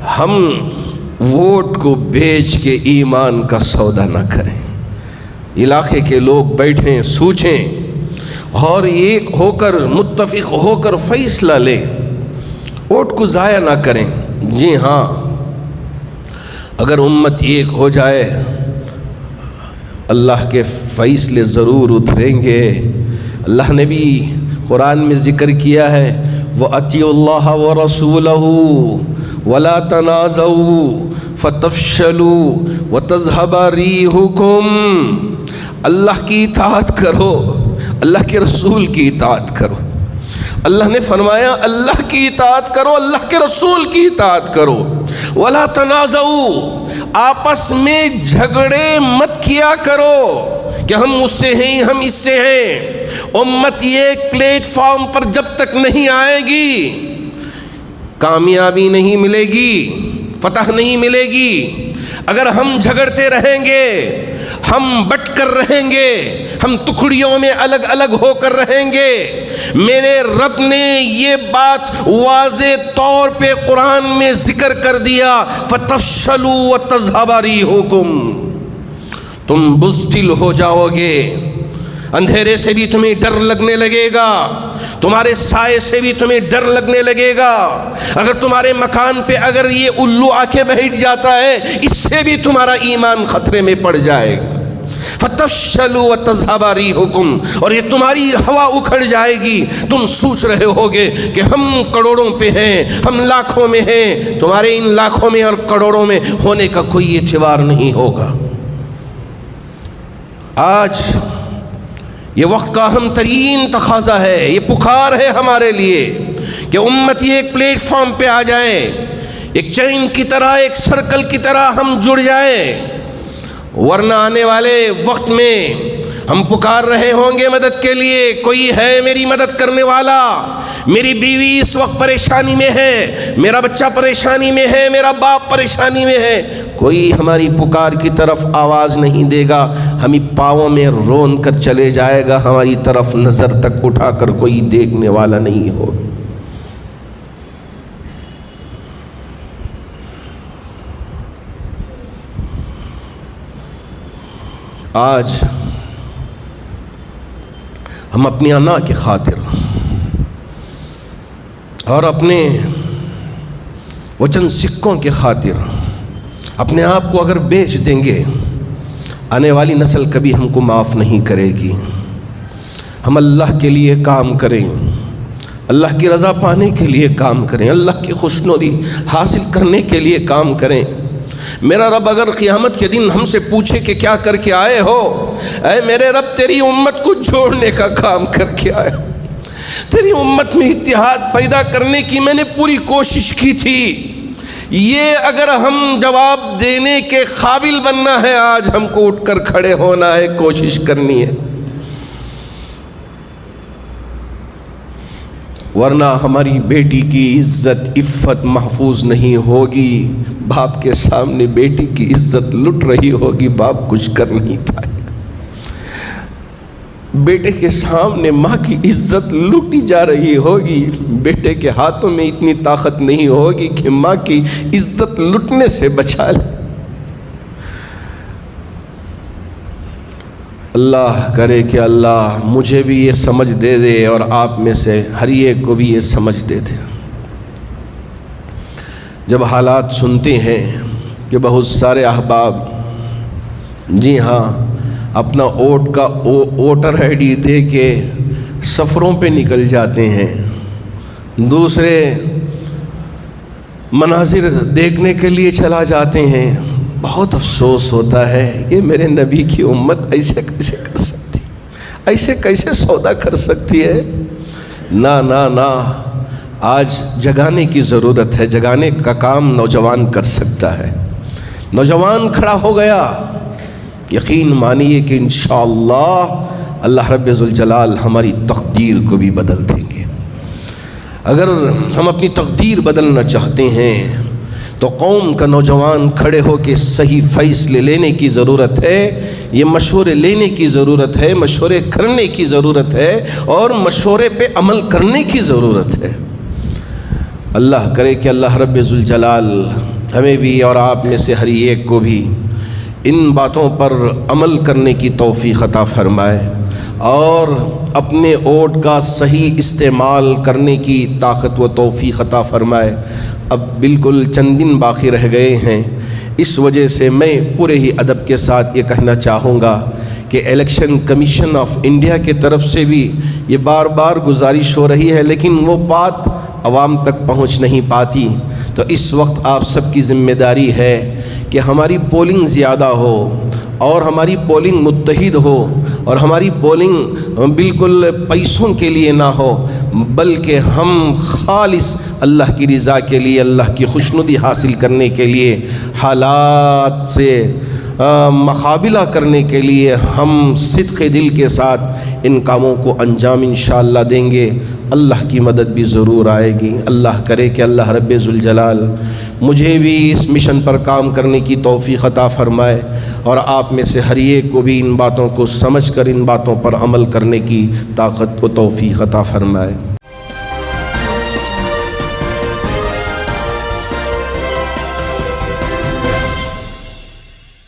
ہم ووٹ کو بیچ کے ایمان کا سودا نہ کریں. علاقے کے لوگ بیٹھیں، سوچیں اور ایک ہو کر متفق ہو کر فیصلہ لیں. ووٹ کو ضائع نہ کریں. جی ہاں، اگر امت ایک ہو جائے اللہ کے فیصلے ضرور اتریں گے. اللہ نے بھی قرآن میں ذکر کیا ہے وَأَطِيعُوا اللَّهَ وَرَسُولَهُ وَلَا تَنَازَعُوا فَتَفْشَلُوا وَتَذْهَبَ رِيحُكُمْ. اللہ کی اطاعت کرو، اللہ کے رسول کی اطاعت کرو. اللہ نے فرمایا اللہ کی اطاعت کرو، اللہ کے رسول کی اطاعت کرو. وَلَا تَنَازَعُوا، آپس میں جھگڑے مت کیا کرو کہ ہم اس سے ہیں ہم اس سے ہیں. امت ایک پلیٹ فارم پر جب تک نہیں آئے گی کامیابی نہیں ملے گی، فتح نہیں ملے گی. اگر ہم جھگڑتے رہیں گے، ہم بٹ کر رہیں گے، ہم ٹکڑیوں میں الگ الگ ہو کر رہیں گے. میرے رب نے یہ بات واضح طور پہ قرآن میں ذکر کر دیا فَتَفْشَلُوا وَتَذْهَبَ رِيحُكُمْ. تم بزدل ہو جاؤ گے، اندھیرے سے بھی تمہیں ڈر لگنے لگے گا، تمہارے سائے سے بھی تمہیں ڈر لگنے لگے گا. اگر تمہارے مکان پہ اگر یہ الو آ کے بیٹھ جاتا ہے اس سے بھی تمہارا ایمان خطرے میں پڑ جائے گا. فَتَفْشَلُوا وَتَذْهَبَ رِيحُكُمْ، اور یہ تمہاری ہوا اکھڑ جائے گی. تم سوچ رہے ہوگے کہ ہم کروڑوں پہ ہیں، ہم لاکھوں میں ہیں. تمہارے ان لاکھوں میں اور کروڑوں میں ہونے کا کوئی اعتبار نہیں ہوگا. آج یہ وقت کا اہم ترین تقاضا ہے، یہ پکار ہے ہمارے لیے کہ امتی ایک پلیٹ فارم پہ آ جائیں، ایک چین کی طرح، ایک سرکل کی طرح ہم جڑ جائیں. ورنہ آنے والے وقت میں ہم پکار رہے ہوں گے مدد کے لیے، کوئی ہے میری مدد کرنے والا. میری بیوی اس وقت پریشانی میں ہے، میرا بچہ پریشانی میں ہے، میرا باپ پریشانی میں ہے. کوئی ہماری پکار کی طرف آواز نہیں دے گا، ہمیں پاؤں میں رون کر چلے جائے گا، ہماری طرف نظر تک اٹھا کر کوئی دیکھنے والا نہیں ہوگا. آج ہم اپنی انا کی خاطر اور اپنے وہ چند سکوں کے خاطر اپنے آپ کو اگر بیچ دیں گے، آنے والی نسل کبھی ہم کو معاف نہیں کرے گی. ہم اللہ کے لیے کام کریں، اللہ کی رضا پانے کے لیے کام کریں، اللہ کی خوشنودی حاصل کرنے کے لیے کام کریں. میرا رب اگر قیامت کے دن ہم سے پوچھے کہ کیا کر کے آئے ہو، اے میرے رب تیری امت کو جوڑنے کا کام کر کے آئے ہو، تیری امت میں اتحاد پیدا کرنے کی میں نے پوری کوشش کی تھی. یہ اگر ہم جواب دینے کے قابل بننا ہے، آج ہم کو اٹھ کر کھڑے ہونا ہے، کوشش کرنی ہے. ورنہ ہماری بیٹی کی عزت عفت محفوظ نہیں ہوگی. باپ کے سامنے بیٹی کی عزت لٹ رہی ہوگی، باپ کچھ کر نہیں پائے گا. بیٹے کے سامنے ماں کی عزت لوٹی جا رہی ہوگی، بیٹے کے ہاتھوں میں اتنی طاقت نہیں ہوگی کہ ماں کی عزت لٹنے سے بچا لے. اللہ کرے کہ اللہ مجھے بھی یہ سمجھ دے دے اور آپ میں سے ہر ایک کو بھی یہ سمجھ دے دے. جب حالات سنتے ہیں کہ بہت سارے احباب جی ہاں اپنا ووٹر آئی ڈی دے کے سفروں پہ نکل جاتے ہیں، دوسرے مناظر دیکھنے کے لیے چلا جاتے ہیں، بہت افسوس ہوتا ہے کہ میرے نبی کی امت ایسے کیسے کر سکتی، ایسے کیسے سودا کر سکتی ہے. نہ آج جگانے کی ضرورت ہے، جگانے کا کام نوجوان کر سکتا ہے. نوجوان کھڑا ہو گیا، یقین مانیے کہ انشاءاللہ اللہ رب ذوالجلال ہماری تقدیر کو بھی بدل دیں گے. اگر ہم اپنی تقدیر بدلنا چاہتے ہیں تو قوم کا نوجوان کھڑے ہو کے صحیح فیصلے لینے کی ضرورت ہے، یہ مشورے لینے کی ضرورت ہے، مشورے کرنے کی ضرورت ہے اور مشورے پہ عمل کرنے کی ضرورت ہے. اللہ کرے کہ اللہ رب ذوالجلال ہمیں بھی اور آپ میں سے ہر ایک کو بھی ان باتوں پر عمل کرنے کی توفیق عطا فرمائے اور اپنے ووٹ کا صحیح استعمال کرنے کی طاقت و توفیق عطا فرمائے۔ اب بالکل چند دن باقی رہ گئے ہیں، اس وجہ سے میں پورے ہی ادب کے ساتھ یہ کہنا چاہوں گا کہ الیکشن کمیشن آف انڈیا کی طرف سے بھی یہ بار بار گزارش ہو رہی ہے، لیکن وہ بات عوام تک پہنچ نہیں پاتی۔ تو اس وقت آپ سب کی ذمہ داری ہے کہ ہماری پولنگ زیادہ ہو اور ہماری پولنگ متحد ہو اور ہماری پولنگ بالکل پیسوں کے لیے نہ ہو، بلکہ ہم خالص اللہ کی رضا کے لیے، اللہ کی خوشنودی حاصل کرنے کے لیے، حالات سے مقابلہ کرنے کے لیے ہم صدق دل کے ساتھ ان کاموں کو انجام انشاءاللہ دیں گے۔ اللہ کی مدد بھی ضرور آئے گی۔ اللہ کرے کہ اللہ رب ذوالجلال مجھے بھی اس مشن پر کام کرنے کی توفیق عطا فرمائے اور آپ میں سے ہر ایک کو بھی ان باتوں کو سمجھ کر ان باتوں پر عمل کرنے کی طاقت و توفیق عطا فرمائے۔